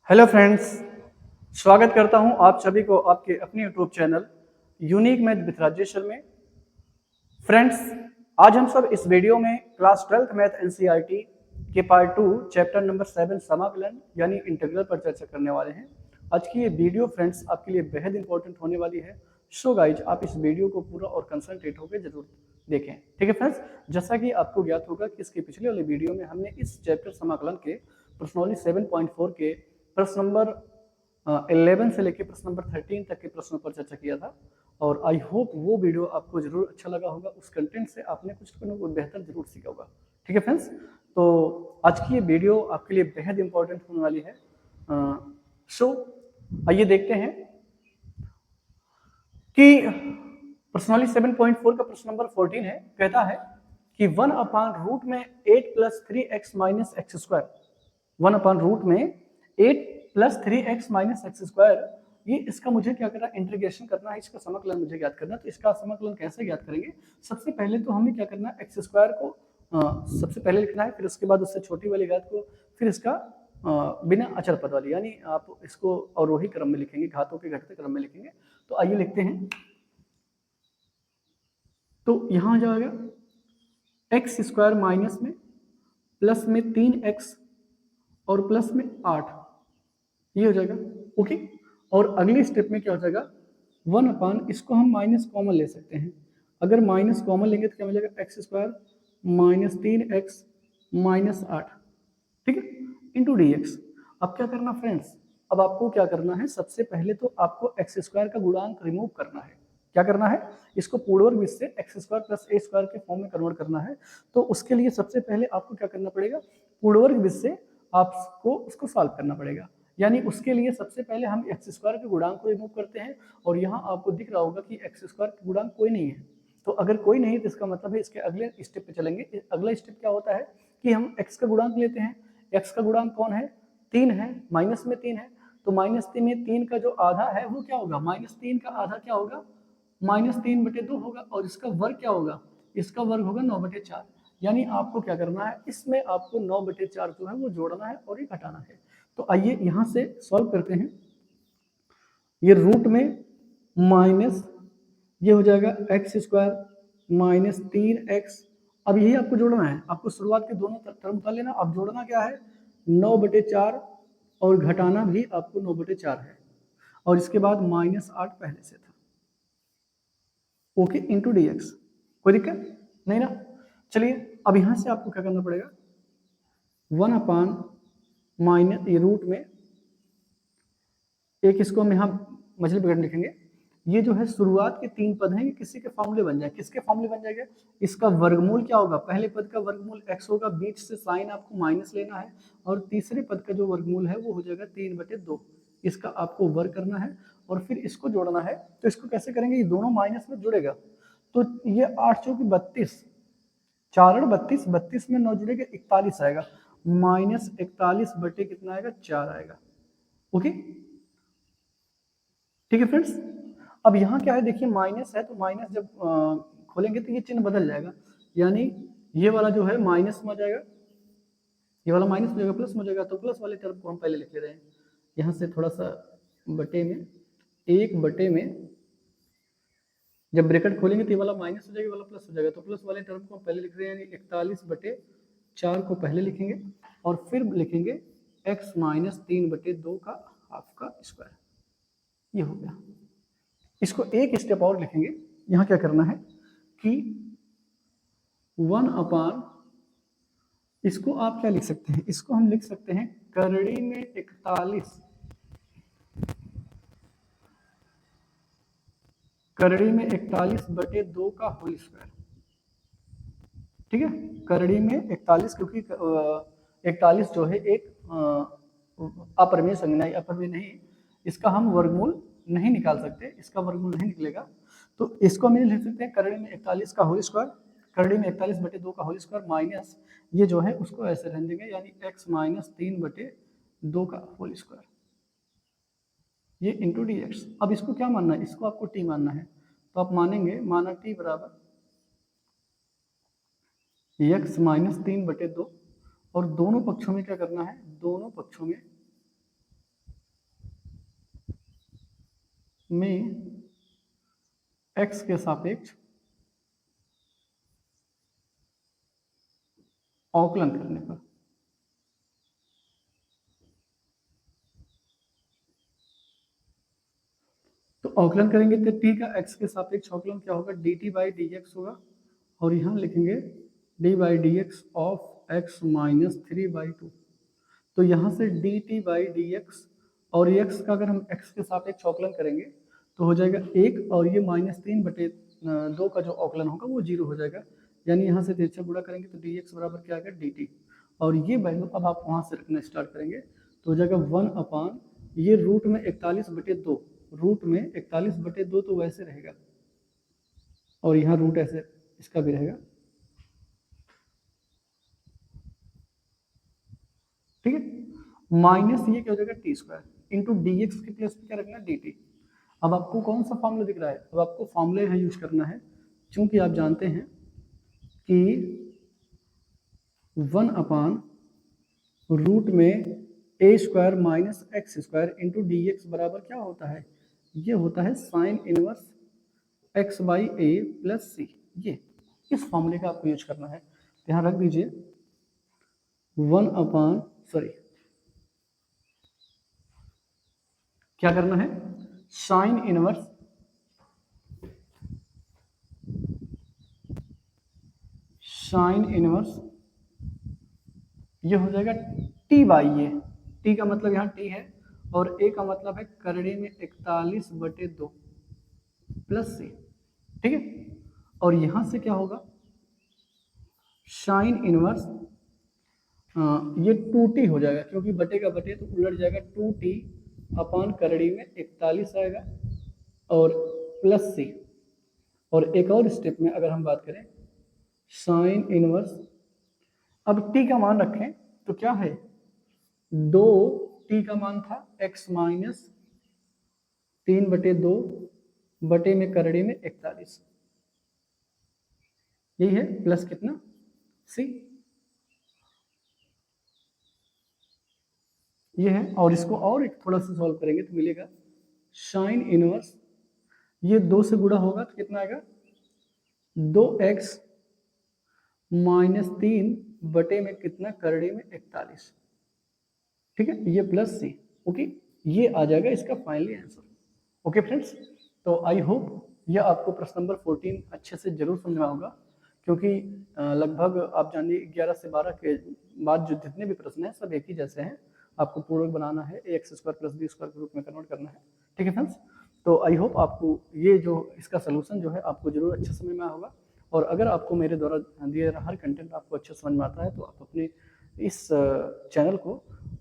Hello friends, स्वागत करता हूं आप सभी को आपके अपने YouTube channel unique math with Rajesh में। फ्रेंड्स, आज हम सब इस वीडियो में क्लास 12th मैथ एनसीईआरटी के पार्ट 2 चैप्टर नंबर 7 समाकलन यानी इंटीग्रल पर चर्चा करने वाले हैं। आज की ये वीडियो फ्रेंड्स आपके लिए बेहद इंपॉर्टेंट होने वाली है। सो गाइज, आप इस वीडियो को पूरा और कंसंट्रेट होकर जरूर देखें। ठीक है फ्रेंड्स, जैसा कि आपको ज्ञात होगा कि इसके पिछले वाले वीडियो में हमने इस चैप्टर समाकलन के प्रश्नोली 7.4 के प्रश्न नंबर 11 से लेकर प्रश्न नंबर 13 तक के प्रश्नों पर चर्चा किया था और आई होप वो वीडियो आपको जरूर अच्छा लगा होगा। उस कंटेंट से आपने कुछ बेहतर जरूर सीखा होगा। ठीक है फ्रेंड्स, तो आज की ये वीडियो आपके लिए बेहद इंपॉर्टेंट होने वाली है। सो आइए देखते हैं कि प्रश्नावली 7.4 का प्रश्न नंबर 14 है। कहता है कि 1/रूट में 8 + 3x - x², 1/रूट में 8 + 3x - x², ये इसका मुझे क्या करना है, इंटीग्रेशन करना है, इसका समाकलन मुझे ज्ञात करना है। तो इसका समाकलन कैसे ज्ञात करेंगे? सबसे पहले तो हमें क्या करना है, x² को सबसे पहले लिखना है, फिर उसके बाद उससे छोटी वाली घात को, फिर इसका बिना अचर पद वाली, यानी आप इसको अवरोही क्रम में लिखेंगे, घातों के घटते क्रम में लिखेंगे। तो आइए लिखते हैं। तो यहां आ जाएगा x² माइनस में प्लस में 3x और प्लस में 8, ये हो जाएगा। ओके, और अगली स्टेप में क्या हो जाएगा, 1/, इसको हम माइनस कॉमन ले सकते हैं। अगर माइनस कॉमन लेंगे तो क्या मिलेगा, x² - 3x - 8, ठीक है, इंटू dx। अब क्या करना फ्रेंड्स, अब आपको क्या करना है, सबसे पहले तो आपको x² का गुणांक रिमूव करना है। क्या करना है, इसको पूर्ण वर्ग से x² + a² के फॉर्म में कन्वर्ट करना है। तो उसके लिए सबसे पहले आपको क्या करना पड़ेगा, पूर्ण वर्ग से आपको उसको सॉल्व करना पड़ेगा। यानी उसके लिए सबसे पहले हम x² के गुणांक को रिमूव करते हैं, और यहाँ आपको दिख रहा होगा कि x² का गुणांक कोई नहीं है। तो अगर कोई नहीं तो इसका मतलब है इसके अगले स्टेप पे चलेंगे। अगला स्टेप क्या होता है कि हम x का गुणांक लेते हैं। x का गुणांक कौन है, 3 है, माइनस में 3 है। तो माइनस में 3 का जो आधा है वो क्या होगा, -3 का आधा क्या होगा, -3/2 होगा। और इसका वर्ग क्या होगा, इसका वर्ग होगा 9/4। यानी आपको क्या करना है, इसमें आपको 9/4 जो है वो जोड़ना है और ये घटाना है। तो आइए यहाँ से सॉल्व करते हैं। ये रूट में माइनस, ये हो जाएगा x² - 3x। अब यही आपको जोड़ना है, आपको शुरुआत के दोनों टर्म कर लेना। अब जोड़ना क्या है, 9/4, और घटाना भी आपको 9/4 है, और इसके बाद -8 पहले से था। Okay, into dx। कोई दिक्कत नहीं ना। चलिए अब यहां से आपको क्या करना पड़ेगा, 1/, ये रूट में एक, इसको हम यहाँ मछली पकड़ लिखेंगे। ये जो है शुरुआत के 3 पद हैं, ये किसी के फॉर्मूले बन जाए। किसके फॉर्मूले बन जाएगा, इसका वर्गमूल क्या होगा, पहले पद का वर्गमूल x होगा, बीच से साइन आपको माइनस लेना है, और तीसरे पद का जो वर्गमूल है वो हो जाएगा 3/2। इसका आपको वर्ग करना है और फिर इसको जोड़ना है। तो इसको कैसे करेंगे, ये दोनों माइनस में जुड़ेगा। तो ये 8 चौकी 32, 4 32, 32 में 9 जुड़ेगा 41 आएगा, -41 बटे कितना आएगा, 4 आएगा। ओके, ठीक है फ्रेंड्स। अब यहाँ क्या है, देखिए माइनस है, तो माइनस जब खोलेंगे तो ये चिन्ह बदल जाएगा। यानी ये वाला जो है माइनस में आ जाएगा, ये वाला माइनस हो जाएगा, प्लस में हो जाएगा। तो प्लस वाले टर्म को हम पहले लिख ले रहे हैं। यहाँ से थोड़ा सा बटे में, 1 में जब ब्रैकेट खोलेंगे तो ये वाला माइनस हो जाएगा, वाला प्लस हो जाएगा। तो प्लस वाले टर्म को हम पहले लिख रहे हैं, यानी 41/4 को पहले लिखेंगे, और फिर लिखेंगे x - 3/2 का हाफ का स्क्वायर। ये हो गया। इसको एक स्टेप और लिखेंगे। यहाँ क्या करना है कि 1/, इसको आप क्या लिख सकते हैं, इसको हम लिख सकते हैं करड़ी में 41, करड़ी में 41/2 का होल स्क्वायर। ठीक है, करड़ी में 41, क्योंकि 41 जो है एक अपरिमेय संज्ञा, अपरिमेय नहीं, इसका हम वर्गमूल नहीं निकाल सकते, इसका वर्गमूल नहीं निकलेगा। तो इसको हम लिख सकते हैं करड़ी में 41 का होल स्क्वायर, करड़ी में 41/2 का होल स्क्वायर, माइनस ये जो है उसको ऐसे रहने देंगे, यानी x - 3/2 का होल स्क्वायर, ये इंटू dx। अब इसको क्या मानना है, इसको आपको t मानना है। तो आप मानेंगे, माना t बराबर x - 3/2, और दोनों पक्षों में क्या करना है, दोनों पक्षों में में x के सापेक्ष अवकलन करने पर तो अवकलन करेंगे तो t का x के सापेक्ष अवकलन क्या होगा, dt बाई dx होगा, और यहाँ लिखेंगे d by dx of x minus 3/2। तो यहाँ से dt बाई dx और x का अगर हम x के सापेक्ष अवकलन करेंगे तो हो जाएगा 1, और ये -3/2 का जो अवकलन होगा वो 0 हो जाएगा, यानी यहाँ से तिरछा गुणा करेंगे तो dx बराबर क्या आएगा dt, और ये वैल्यू अब आप वहाँ से रखना स्टार्ट करेंगे तो हो जाएगा 1/, ये रूट में 41/2, रूट में 41/2 तो वैसे रहेगा, और यहाँ रूट ऐसे इसका भी रहेगा, ठीक है। माइनस ये क्या हो जाएगा t² इंटू dx के प्लस क्या रखना dt। अब आपको कौन सा फॉर्मूला दिख रहा है, अब आपको फॉर्मूले यहाँ यूज करना है, क्योंकि आप जानते हैं कि 1/रूट में a² minus x² into dx बराबर क्या होता है, ये होता है sine inverse x by a plus c। ये इस फॉर्मूले का आपको यूज करना है, यहाँ रख दीजिए 1/, क्या करना है, साइन इनवर्स ये हो जाएगा t बाई ए, t का मतलब यहाँ t है और a का मतलब है करड़े में 41/2 प्लस c, ठीक है। और यहाँ से क्या होगा, साइन इनवर्स ये 2t हो जाएगा, क्योंकि बटे का बटे तो उलट जाएगा, 2t अपान करड़ी में 41 आएगा और प्लस c। और एक और स्टेप में अगर हम बात करें साइन इनवर्स, अब t का मान रखें तो क्या है, 2t का मान था x माइनस 3/2 बटे में करड़े में 41, यही है, प्लस कितना c, ये है। और इसको और एक थोड़ा सा सॉल्व करेंगे तो मिलेगा साइन इनवर्स, ये 2 से गुणा होगा तो कितना आएगा, 2x माइनस 3 बटे में कितना करड़े में 41, ठीक है, ये प्लस c, ओके, ये आ जाएगा इसका फाइनली आंसर। ओके फ्रेंड्स, तो आई होप ये आपको प्रश्न नंबर 14 अच्छे से जरूर समझ में होगा, क्योंकि लगभग आप जानिए 11 से 12 के बाद जो जितने भी प्रश्न हैं सब एक ही जैसे हैं, आपको पूर्वक बनाना है, ax² प्लस b² के रूप में कन्वर्ट करना है, ठीक है फ्रेंड्स। तो आई होप आपको ये जो इसका सोल्यूशन जो है आपको जरूर अच्छे समझ में होगा, और अगर आपको मेरे द्वारा दिए हर कंटेंट आपको अच्छे समझ में आता है तो आप अपने इस चैनल को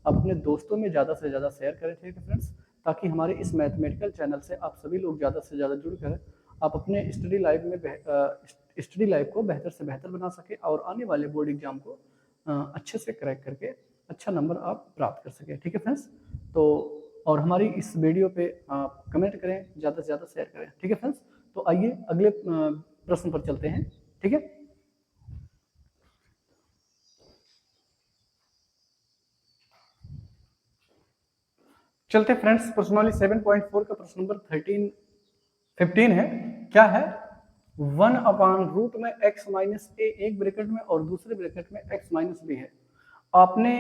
अपने दोस्तों में ज़्यादा से ज़्यादा शेयर करें, ठीक है फ्रेंड्स, ताकि हमारे इस मैथमेटिकल चैनल से आप सभी लोग ज़्यादा से ज़्यादा जुड़कर आप अपने स्टडी लाइफ को बेहतर से बेहतर बना सके और आने वाले बोर्ड एग्जाम को अच्छे से क्रैक करके अच्छा नंबर आप प्राप्त कर सके, ठीक है फ्रेंड्स। तो और हमारी इस वीडियो पे आप कमेंट करें, ज़्यादा से ज़्यादा शेयर करें, ठीक है फ्रेंड्स। तो आइए अगले प्रश्न पर चलते हैं, ठीक है। चलते फ्रेंड्स, प्रश्नावली 7.4 का प्रश्न नंबर 15 है, क्या है, 1/रूट में x माइनस ए एक ब्रैकेट में और दूसरे ब्रैकेट में x माइनस बी है। आपने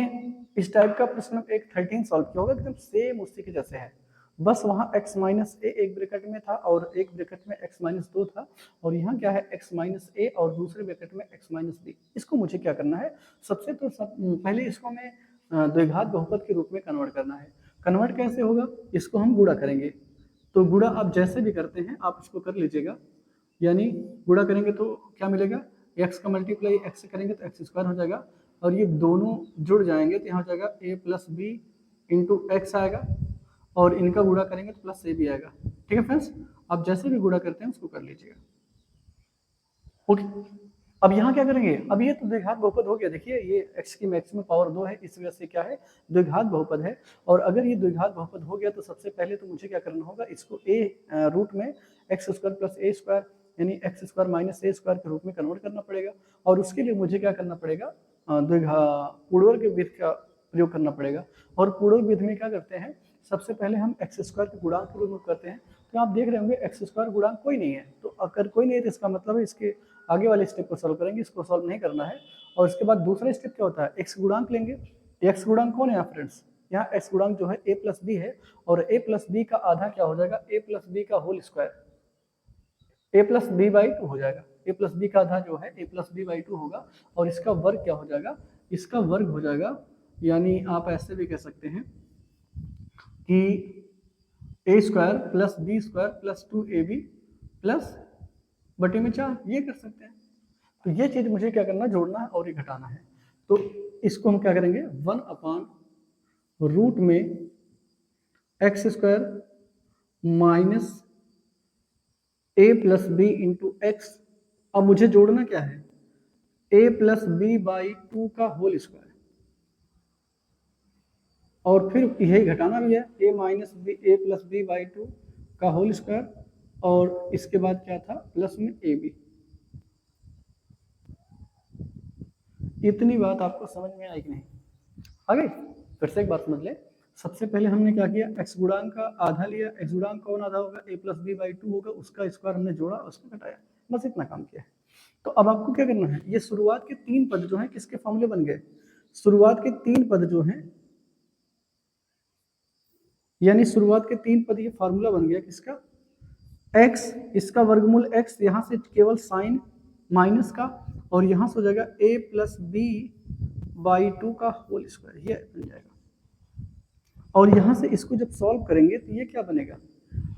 इस टाइप का प्रश्न एक 13 सॉल्व किया होगा, एकदम सेम उसी के जैसे है, बस वहाँ x माइनस ए एक ब्रैकेट में था और एक ब्रैकेट में x माइनस 2 था, और यहाँ क्या है x माइनस ए और दूसरे ब्रैकेट में x माइनस बी। इसको मुझे क्या करना है, सबसे तो पहले इसको मैं द्विघात बहुपद के रूप में कन्वर्ट करना है। कन्वर्ट कैसे होगा, इसको हम गुणा करेंगे, तो गुणा आप जैसे भी करते हैं आप इसको कर लीजिएगा, यानी गुणा करेंगे तो क्या मिलेगा, x का मल्टीप्लाई x से करेंगे तो x² हो जाएगा, और ये दोनों जुड़ जाएंगे तो यहाँ हो जाएगा a plus B into X आएगा, और इनका गुणा करेंगे तो प्लस a भी आएगा, ठीक है फ्रेंड्स। आप जैसे भी गुणा करते हैं उसको कर लीजिएगा, ओके। अब यहाँ क्या करेंगे, अब ये तो द्विघात बहुपद हो गया, देखिए ये x की मैक्सिमम पावर 2 है, इस वजह से क्या है, द्विघात बहुपद है। और अगर ये द्विघात बहुपद हो गया तो सबसे पहले तो मुझे क्या करना होगा, इसको a रूट में x² प्लस a² यानी x² माइनस a² के रूप में कन्वर्ट करना पड़ेगा, और उसके लिए मुझे क्या करना पड़ेगा, पूर्ववर्ग विधि का प्रयोग करना पड़ेगा। और पूर्ववर्ग विधि में क्या करते हैं, सबसे पहले हम x² के गुणांक को रिमूव करते हैं, तो आप देख रहे होंगे एक्स स्क्वायर गुणांक कोई नहीं है, तो अगर कोई नहीं है तो इसका मतलब है इसके आगे वाले स्टेप को सॉल्व करेंगे, इसको सॉल्व नहीं करना है। और इसके बाद दूसरा स्टेप क्या होता है, एक्स गुणांक लेंगे। एक्स गुणांक कौन है यहाँ फ्रेंड्स, यहाँ एक्स गुणांक जो है a प्लस बी है, और a प्लस बी का आधा क्या हो जाएगा, a प्लस बी का whole square, a plus B by two हो जाएगा। a प्लस बी का आधा जो है a plus B by two होगा, और इसका वर्ग क्या हो जाएगा, इसका वर्ग हो जाएगा, यानी आप ऐसे भी कह सकते हैं कि a square plus B square plus 2ab plus बटे में 4, ये कर सकते हैं। तो ये चीज मुझे क्या करना, जोड़ना है और ये घटाना है। तो इसको हम क्या करेंगे, 1/रूट में X square minus a plus B into X. अब मुझे जोड़ना क्या है, a plus B by two का होल स्क्वायर, और फिर यही घटाना भी है, a minus B A plus B by two का होल स्क्वायर, और इसके बाद क्या था, प्लस में ए बी। इतनी बात आपको समझ में आई कि नहीं, आ गई? फिर से एक बात समझ ले, सबसे पहले हमने क्या किया, एक्स गुणांक का आधा लिया, एक्स गुणांक कौन आधा होगा, a plus B by two होगा, उसका स्क्वायर हमने जोड़ा, उसको घटाया, बस इतना काम किया है। तो अब आपको क्या करना है, ये शुरुआत के 3 पद जो हैं किसके फॉर्मूले बन गए, शुरुआत के 3 पद जो हैं, यानी शुरुआत के 3 पद, ये फार्मूला बन गया किसका, x, इसका वर्गमूल x, यहाँ से केवल साइन माइनस का, और यहाँ से हो जाएगा a plus B by two का होल स्क्वायर, ये बन जाएगा। और यहाँ से इसको जब सॉल्व करेंगे तो ये क्या बनेगा,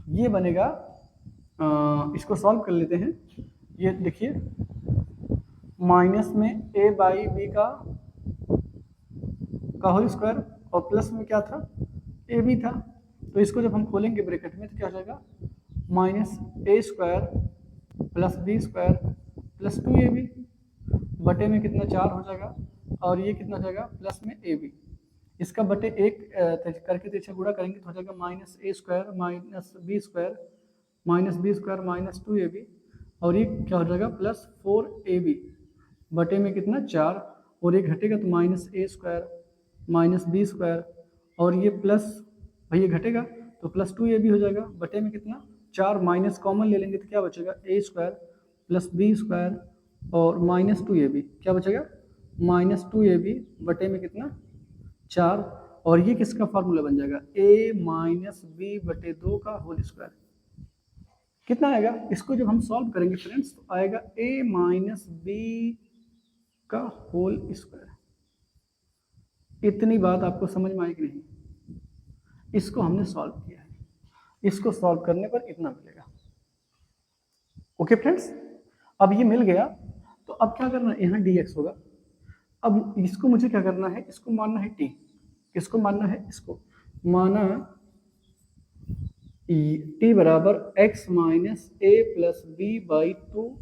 ये बनेगा, इसको सॉल्व कर लेते हैं। ये देखिए, माइनस में a बाई बी का होल स्क्वायर, और प्लस में क्या था, a भी था। तो इसको जब हम खोलेंगे ब्रैकेट में तो क्या हो जाएगा, minus a square plus B square plus 2ab बटे में कितना 4 हो जाएगा, और ये कितना हो जाएगा, प्लस में ab, इसका बटे 1 करके तिरछा गुणा करेंगे तो हो जाएगा minus a square minus B square minus 2ab, और ये क्या हो जाएगा, प्लस 4ab बटे में कितना 4, और ये घटेगा तो minus a square minus B square, और ये प्लस, भाई ये घटेगा तो प्लस 2ab हो जाएगा, बटे में कितना 4, माइनस कॉमन ले लेंगे तो क्या बचेगा, a square plus B square और माइनस 2ab, क्या बचेगा, माइनस 2ab बटे में कितना 4, और ये किसका फार्मूला बन जाएगा, a माइनस बी बटे 2 का होल स्क्वायर। कितना आएगा, इसको जब हम सॉल्व करेंगे फ्रेंड्स तो आएगा a माइनस बी का होल स्क्वायर। इतनी बात आपको समझ में आई कि नहीं, इसको हमने सॉल्व किया है, इसको सॉल्व करने पर इतना मिलेगा। ओके फ्रेंड्स, अब ये मिल गया, तो अब क्या करना है, यहाँ dx होगा। अब इसको मुझे क्या करना है, इसको मानना है t, किसको मानना है, इसको माना t बराबर x minus A plus B by two.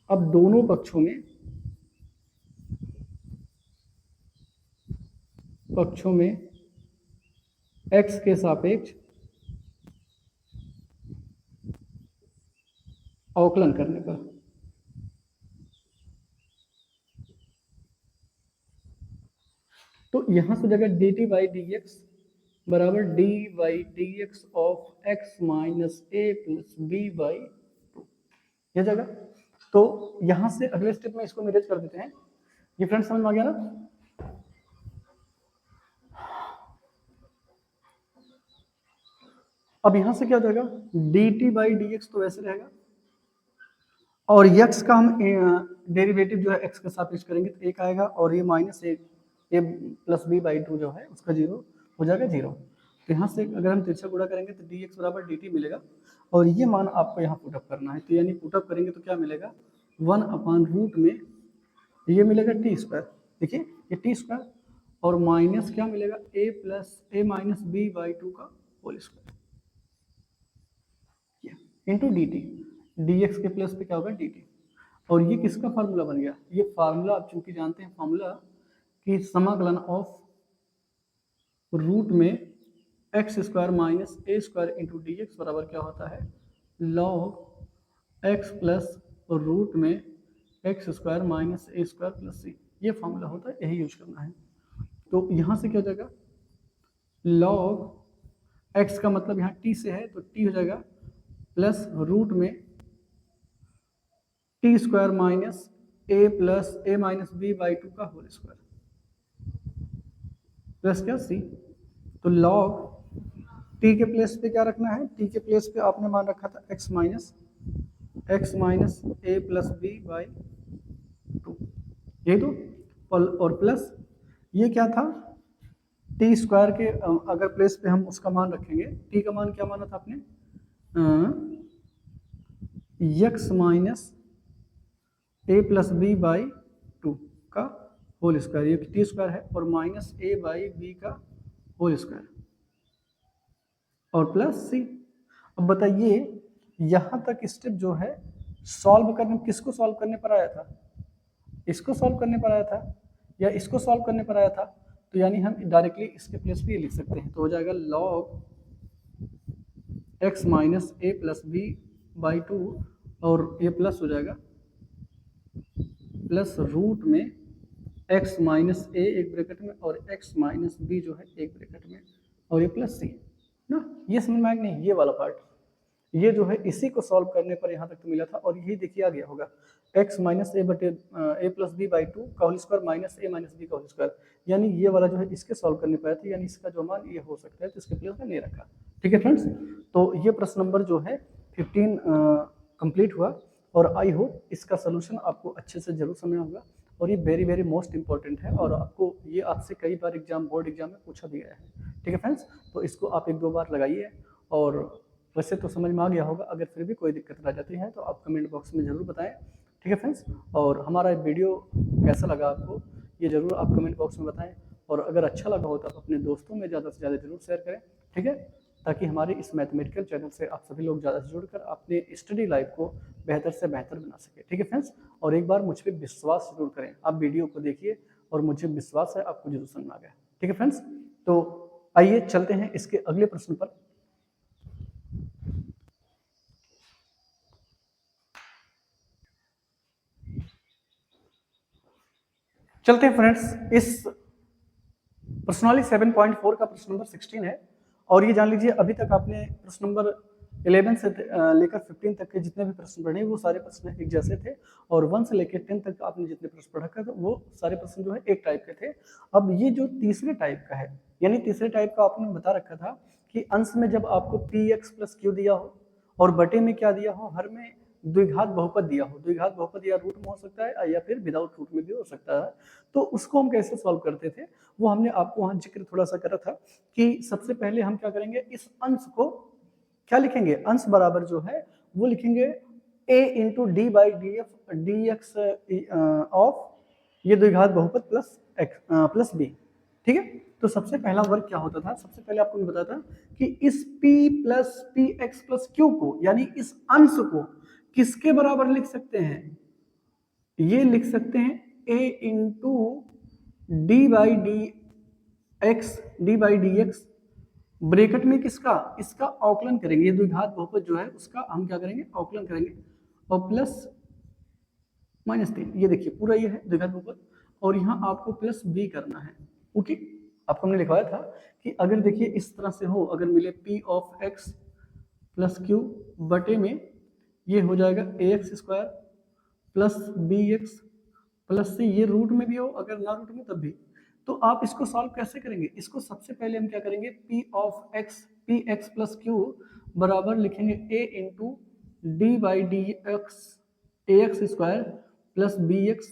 अब दोनों पक्षों में x के सापेक्ष अवकलन करने पर तो यहां से जगह dt बाई डी एक्स बराबर D by D X of X minus A plus B by two, यह जगह। तो यहां से अगले स्टेप में इसको मैनेज कर देते हैं। ये फ्रेंड्स समझ में आ गया ना। अब यहां से क्या हो जाएगा, dt बाई डी एक्स तो वैसे रहेगा, और x का हम डेरिवेटिव जो है x के सापेक्ष करेंगे तो एक आएगा, और ये minus A plus B by two जो है उसका 0 हो जाएगा 0। तो यहाँ से अगर हम तिरछा गुणा करेंगे तो dx बराबर dt मिलेगा, और ये मान आपको यहाँ पुटअप करना है। तो यानी पुटअप करेंगे तो क्या मिलेगा, 1/रूट में ये मिलेगा टी स्क्वायर, देखिए ये टी स्क्वायर, और माइनस क्या मिलेगा, a minus B by two का whole square into D T, D X के प्लस पे क्या होगा डी टी। और ये किसका फार्मूला बन गया, ये फार्मूला आप चूंकि जानते हैं फार्मूला कि समाकलन ऑफ रूट में एक्स स्क्वायर माइनस ए स्क्वायर इंटू डी एक्स बराबर क्या होता है, लॉग एक्स प्लस रूट में एक्स स्क्वायर माइनस ए स्क्वायर प्लस सी, ये फार्मूला होता है, यही यूज करना है। तो यहाँ से क्या हो जाएगा, लॉग एक्स का मतलब यहाँ टी से है तो टी हो जाएगा प्लस रूट में T square minus A plus A minus B by 2 का होल स्क्वायर प्लस क्या सी। तो लॉग टी के प्लेस पे क्या रखना है, टी के प्लेस पे आपने मान रखा था x minus A plus B by 2, यही तो। और प्लस ये क्या था, टी स्क्वायर के अगर प्लेस पे हम उसका मान रखेंगे, टी का मान क्या माना था आपने, x minus A plus B by 2 का होल स्क्वायर, ये टी स्क्वायर है, और माइनस ए बाई बी का होल स्क्वायर और प्लस सी। अब बताइए यहाँ तक स्टेप जो है सॉल्व करने, किसको सॉल्व करने पर आया था, इसको सॉल्व करने पर आया था या इसको सॉल्व करने पर आया था, तो यानी हम डायरेक्टली इसके प्लेस पे लिख सकते हैं। तो हो जाएगा log x minus A plus B by 2 और ये प्लस हो जाएगा प्लस रूट में x माइनस ए एक ब्रैकेट में और x माइनस बी जो है एक ब्रैकेट में और ये प्लस सी ना। ये समझ में आएगा नहीं, ये वाला पार्ट, ये जो है इसी को सॉल्व करने पर यहाँ तक तो मिला था, और यही देखिए आ गया होगा x माइनस ए बटे ए प्लस बी बाई 2 का होल स्क्वायर माइनस ए माइनस बी का होल स्क्वायर, यानी ये वाला जो है इसके सॉल्व करने पर था, यानी इसका जो मान ये हो सकता है, तो इसके प्लेस में नहीं रखा। ठीक है फ्रेंड्स, तो ये प्रश्न नंबर जो है 15 कंप्लीट हुआ, और आई होप इसका सोल्यूशन आपको अच्छे से जरूर समझ होगा, और ये वेरी वेरी मोस्ट इंपॉर्टेंट है, और आपको ये आपसे कई बार एग्जाम, बोर्ड एग्जाम में पूछा भी गया है। ठीक है फ्रेंड्स, तो इसको आप 1-2 बार लगाइए, और वैसे तो समझ में आ गया होगा, अगर फिर भी कोई दिक्कत रह जाती है तो आप कमेंट बॉक्स में ज़रूर बताएं। ठीक है फ्रेंड्स, और हमारा वीडियो कैसा लगा आपको ये ज़रूर आप कमेंट बॉक्स में बताएं, और अगर अच्छा लगा हो तो आप अपने दोस्तों में ज़्यादा से ज़्यादा जरूर शेयर करें। ठीक है, ताकि हमारे इस मैथमेटिकल चैनल से आप सभी लोग ज़्यादा से जुड़कर अपने स्टडी लाइफ को बेहतर से बेहतर बना सके। ठीक है फ्रेंड्स, और एक बार मुझ पर विश्वास जरूर करें, आप वीडियो को देखिए और मुझे विश्वास है आपको जरूर समझ में आ गया। ठीक है फ्रेंड्स, तो आइए चलते हैं इसके अगले प्रश्न पर। चलते हैं फ्रेंड्स, इस प्रश्नावली 7.4 का प्रश्न नंबर 16 है, और ये जान लीजिए अभी तक आपने प्रश्न नंबर 11 से लेकर 15 तक के जितने भी प्रश्न पढ़े वो सारे प्रश्न एक जैसे थे, और 1 से लेकर 10 तक आपने जितने प्रश्न पढ़ा था वो सारे प्रश्न जो है एक टाइप के थे। अब ये जो तीसरे टाइप का है, यानी तीसरे टाइप का आपने बता रखा था कि अंश में जब आपको पी एक्स प्लस क्यू दिया हो और बटे में क्या दिया हो, हर में द्विघात बहुपद दिया हो, द्विघात बहुपद या रूट में हो सकता है या फिर विदाउट रूट में भी हो सकता है, तो उसको हम कैसे सॉल्व करते थे वो हमने आपको वहां जिक्र थोड़ा सा करा था कि सबसे पहले हम क्या करेंगे, इस अंश को क्या लिखेंगे, अंश बराबर जो है वो लिखेंगे a into D by D F D X of ये द्विघात बहुपद प्लस बी। ठीक है, तो सबसे पहला वर्क क्या होता था, सबसे पहले आपको बताया था कि इस p plus P x plus Q को, यानी इस अंश को किसके बराबर लिख सकते हैं, ये लिख सकते हैं a into D by D x bracket में किसका, इसका अवकलन करेंगे, ये द्विघात बहुपद जो है उसका हम क्या करेंगे, अवकलन करेंगे, और प्लस -3, ये देखिए पूरा ये है द्विघात बहुपद, और यहाँ आपको प्लस बी करना है। ओके, आपको हमने लिखवाया था कि अगर देखिए इस तरह से हो, अगर मिले p of x plus Q बटे में ये हो जाएगा ax square plus bx plus c, ये रूट में भी हो, अगर ना रूट में तब भी, तो आप इसको सॉल्व कैसे करेंगे, इसको सबसे पहले हम क्या करेंगे, p of x plus Q बराबर लिखेंगे a into D by D x ax square plus bx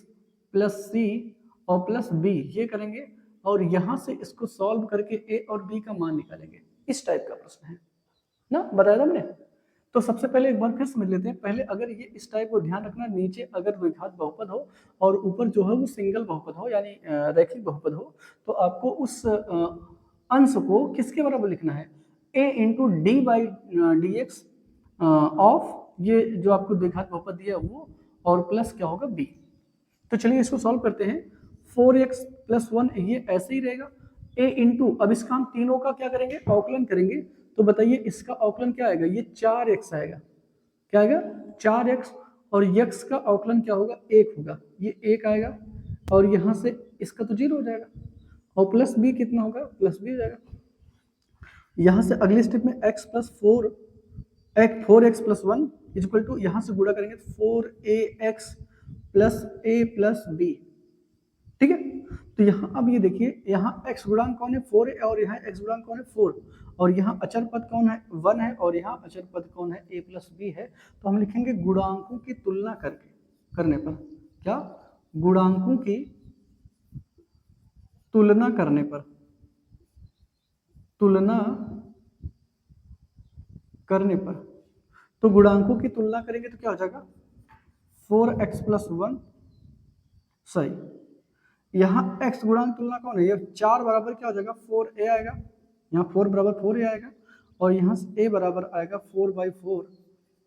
plus c और प्लस b, ये करेंगे, और यहाँ से इसको सॉल्व करके a और b का मान निकालेंगे। इस टाइप का प्रश्न है ना, बताया था हमने। तो सबसे पहले एक बार फिर समझ लेते हैं, पहले अगर ये इस टाइप को ध्यान रखना, नीचे अगर द्विघात बहुपद हो और ऊपर जो है वो सिंगल बहुपद हो यानी रैखिक बहुपद हो, तो आपको उस अंश को किसके बराबर लिखना है, a into D by D X of ये जो आपको द्विघात बहुपद दिया वो, और प्लस क्या होगा b। तो चलिए इसको सॉल्व करते हैं, 4x प्लस 1 ये ऐसे ही रहेगा, a इंटू, अब इसका हम तीनों का क्या करेंगे, अवकलन करेंगे, तो बताइए इसका अवकलन क्या आएगा, ये 4x आएगा, क्या आएगा 4x, और x का अवकलन क्या होगा 1 होगा, ये 1 आएगा, और यहाँ से इसका तो 0 हो जाएगा, और प्लस b कितना होगा, प्लस b हो जाएगा। यहाँ से अगले स्टेप में x plus X 4x plus 1 equal to, यहाँ से गुणा करेंगे तो 4ax plus a plus b, ठीक है। तो यहाँ अब ये देखिए, यहाँ x गुणांक कौन है 4 है, और यहाँ x गुणांक कौन है 4, और यहाँ अचर पद कौन है 1 है, और यहाँ अचर पद कौन है a प्लस b है। तो हम लिखेंगे गुणांकों की तुलना करने पर, क्या, गुणांकों की तुलना करने पर, तुलना करने पर, तो गुणांकों की तुलना करेंगे तो क्या हो जाएगा 4x प्लस 1, सही। यहाँ x गुणांक तुलना कौन है, ये 4 बराबर क्या हो जाएगा 4a आएगा, यहाँ 4 बराबर 4a आएगा, और यहाँ से a बराबर आएगा 4/4,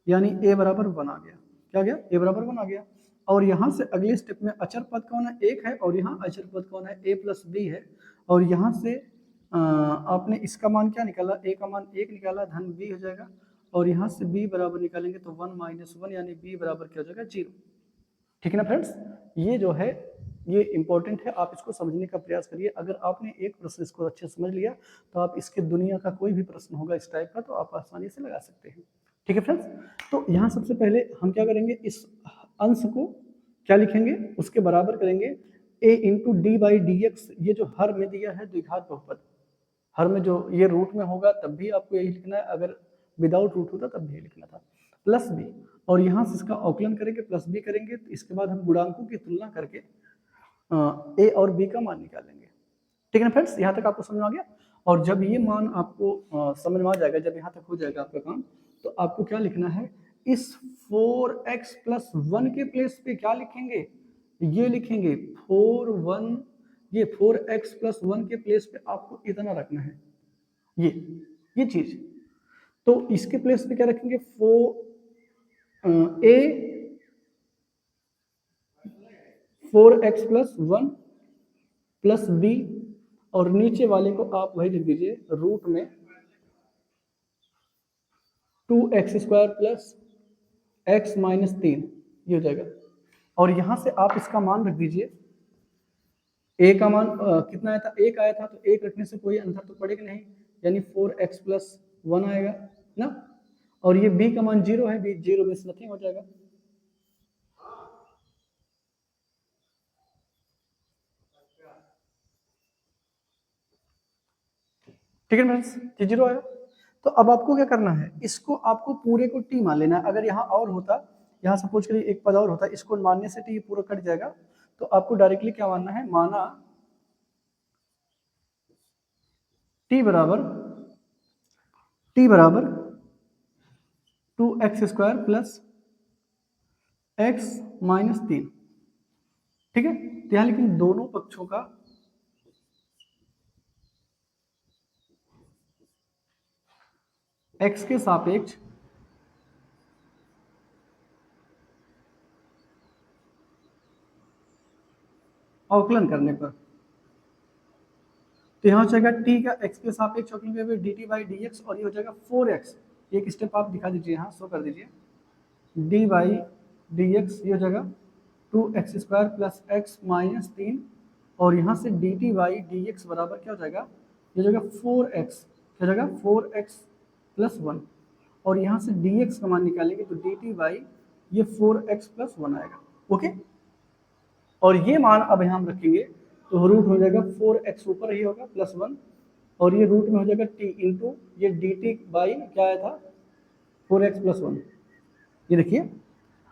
यानी a बराबर 1 आ गया, क्या गया, a बराबर 1 आ गया। और यहाँ से अगले स्टेप में अचर पद कौन है 1 है, और यहाँ अचर पद कौन है a प्लस b है, और यहाँ से आपने इसका मान क्या निकाला, a का मान 1 निकाला, धन b हो जाएगा, और यहाँ से b बराबर निकालेंगे तो 1 माइनस 1, यानी b बराबर क्या हो जाएगा 0, ठीक है ना फ्रेंड्स। ये जो है ये इंपॉर्टेंट है, आप इसको समझने का प्रयास करिए। अगर आपने एक प्रश्न इसको अच्छे से समझ लिया तो आप इसके दुनिया का कोई भी प्रश्न होगा इस टाइप का तो आप आसानी से लगा सकते हैं, ठीक है फ्रेंड्स। तो यहाँ सबसे पहले हम क्या करेंगे, इस अंश को क्या लिखेंगे, उसके बराबर करेंगे a into D by D x, ये जो हर में दिया है द्विघात बहुपद, हर में जो ये रूट में होगा तब भी आपको यही लिखना है, अगर विदाउट रूट होता तब भी यही लिखना था, प्लस b, और यहाँ से इसका अवकलन करेंगे प्लस b करेंगे, तो इसके बाद हम गुणांकों की तुलना करके a और b का मान निकालेंगे, ठीक है ना फ्रेंड्स। यहाँ तक आपको समझ में आ गया। और जब ये मान आपको समझ में आ जाएगा, जब यहाँ तक हो जाएगा आपका काम, तो आपको क्या लिखना है, इस 4x प्लस 1 के प्लेस पे क्या लिखेंगे, ये लिखेंगे 4 ये 4x प्लस 1 के प्लेस पे आपको इतना रखना है, ये चीज। तो इसके प्लेस पे क्या रखेंगे, 4x प्लस 1 प्लस b, और नीचे वाले को आप वही लिख दीजिए रूट में 2x² प्लस x माइनस 3, ये हो जाएगा। और यहां से आप इसका मान रख दीजिए, a का मान कितना आया था, 1 आया था, तो 1 रखने से कोई अंतर तो पड़ेगा नहीं, यानी 4x प्लस 1 आएगा ना। और ये b का मान 0 है, b 0 में से नथिंग हो जाएगा, ठीक है फ्रेंड्स, ये 0 आया। तो अब आपको क्या करना है, इसको आपको पूरे को t मान लेना है। अगर यहाँ और होता, यहाँ सपोज करिए एक पद और होता, इसको मानने से t पूरा कट जाएगा, तो आपको डायरेक्टली क्या मानना है, माना t बराबर 2x² प्लस x माइनस 3, ठीक है। तो यहाँ लेकिन दोनों पक्षों का x के सापेक्ष अवकलन करने पर, तो यहाँ हो जाएगा t का x के सापेक्ष अवकलन करने पर dt बाई डी एक्स, और ये हो जाएगा 4x, एक स्टेप आप दिखा दीजिए, यहाँ शो कर दीजिए, d बाई डी एक्स, ये हो जाएगा 2x² प्लस x माइनस 3, और यहाँ से dt बाई डी एक्स बराबर क्या हो जाएगा, ये हो जाएगा 4x, क्या हो जाएगा 4x प्लस 1, और यहाँ से dx का मान निकालेंगे तो dt बाई ये 4x प्लस 1 आएगा, ओके। और ये मान अब यहाँ हम रखेंगे तो रूट हो जाएगा 4x ऊपर ही होगा प्लस 1, और ये रूट में हो जाएगा t इंटू ये dt बाई क्या आया था 4x प्लस 1। ये देखिए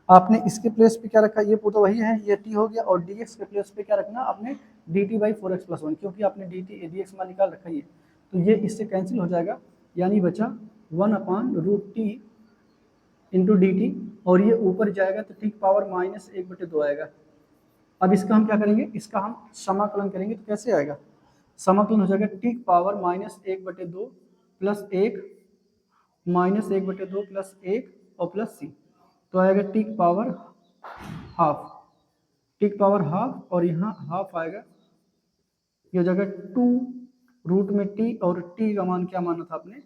आपने इसके प्लेस पे क्या रखा, ये तो वही है, ये t हो गया, और dx के प्लेस पे क्या रखना आपने dt बाई 4x प्लस 1, क्योंकि आपने dx मान निकाल रखा है, तो ये इससे कैंसिल हो जाएगा, यानी बचा 1/√t इंटू dt, और ये ऊपर जाएगा तो t पावर माइनस 1/2 आएगा। अब इसका हम क्या करेंगे, इसका हम समाकलन करेंगे, तो कैसे आएगा, समाकलन हो जाएगा t power minus 1/2 plus 1 minus 1/2 plus 1 और प्लस c, तो आएगा t पावर हाफ, और यहाँ हाफ आएगा, ये हो जाएगा 2 रूट में t, और t का मान क्या माना था आपने,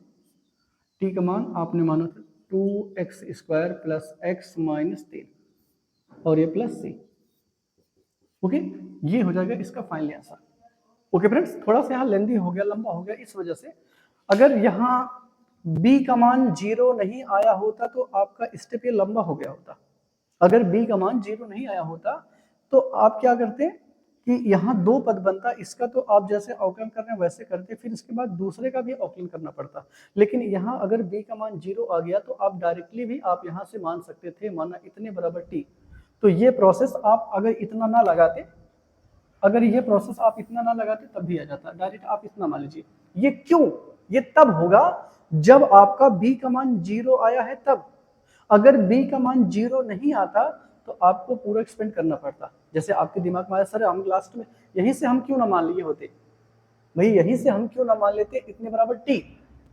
t का मान आपने माना था 2x² प्लस x माइनस 3, और ये प्लस c, ओके। ये हो जाएगा इसका फाइनल आंसर, ओके फ्रेंड्स। थोड़ा सा यहाँ लेंदी हो गया, लंबा हो गया, इस वजह से अगर यहाँ बी का मान 0 नहीं आया होता तो आपका स्टेप ये लंबा हो गया होता। अगर बी का मान 0 नहीं आया होता तो आप क्या करते कि यहाँ 2 पद बनता, इसका तो आप जैसे अवकलन कर रहे हैं वैसे करते, फिर इसके बाद दूसरे का भी अवकलन करना पड़ता। लेकिन यहाँ अगर b का मान 0 आ गया तो आप डायरेक्टली भी आप यहाँ से मान सकते थे, माना इतने बराबर t। तो ये प्रोसेस आप अगर इतना ना लगाते, अगर ये प्रोसेस आप इतना ना लगाते तब भी आ जाता, डायरेक्ट आप इतना मान लीजिए। ये क्यों? ये तब होगा जब आपका b का मान 0 आया है तब। अगर b का मान 0 नहीं आता तो आपको पूरा एक्सपेंड करना पड़ता। जैसे आपके दिमाग में आया, सर हम लास्ट में यहीं से हम क्यों ना मान लिए होते, भाई यहीं से हम क्यों ना मान लेते इतने बराबर t,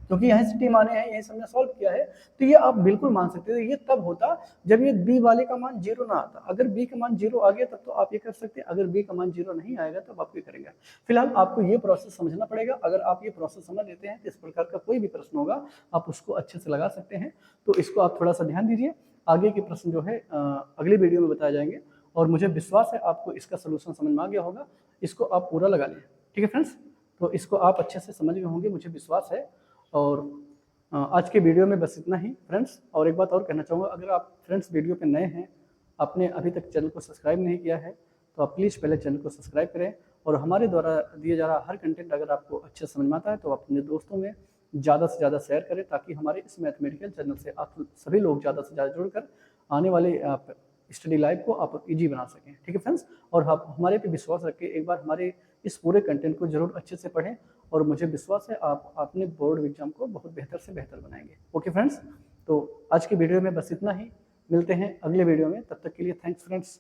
क्योंकि यहीं से t माने हैं, यहीं से हमने सॉल्व किया है। तो ये आप बिल्कुल मान सकते थे। ये तब होता जब ये b वाले का मान 0 ना आता। अगर b का मान 0 आ गया तब तो आप ये कर सकते हैं, अगर b का मान 0 नहीं आएगा तब आप ये करेंगे। फिलहाल आपको ये प्रोसेस समझना पड़ेगा। अगर आप ये प्रोसेस समझ लेते हैं तो इस प्रकार का कोई भी प्रश्न होगा आप उसको अच्छे से लगा सकते हैं। तो इसको आप थोड़ा सा ध्यान दीजिए। आगे के प्रश्न जो है अगले वीडियो में बताए जाएंगे, और मुझे विश्वास है आपको इसका सोल्यूशन समझ में आ गया होगा। इसको आप पूरा लगा लें, ठीक है फ्रेंड्स। तो इसको आप अच्छे से समझ गए होंगे, मुझे विश्वास है। और आज के वीडियो में बस इतना ही फ्रेंड्स। और एक बात और कहना चाहूँगा, अगर आप फ्रेंड्स वीडियो पे नए हैं, आपने अभी तक चैनल को सब्सक्राइब नहीं किया है, तो आप प्लीज़ पहले चैनल को सब्सक्राइब करें। और हमारे द्वारा दिए जा रहा हर कंटेंट अगर आपको अच्छे समझ में आता है तो आप अपने दोस्तों में ज़्यादा से ज़्यादा शेयर करें, ताकि हमारे इस मैथमेटिकल चैनल से आप सभी लोग ज़्यादा से ज़्यादा जुड़कर आने वाले स्टडी लाइफ को आप ईजी बना सकें, ठीक है फ्रेंड्स। और आप हमारे पे विश्वास रख के एक बार हमारे इस पूरे कंटेंट को जरूर अच्छे से पढ़ें, और मुझे विश्वास है आप अपने बोर्ड एग्जाम को बहुत बेहतर से बेहतर बनाएंगे। ओके फ्रेंड्स, तो आज की वीडियो में बस इतना ही। मिलते हैं अगले वीडियो में, तब तक के लिए थैंक्स फ्रेंड्स।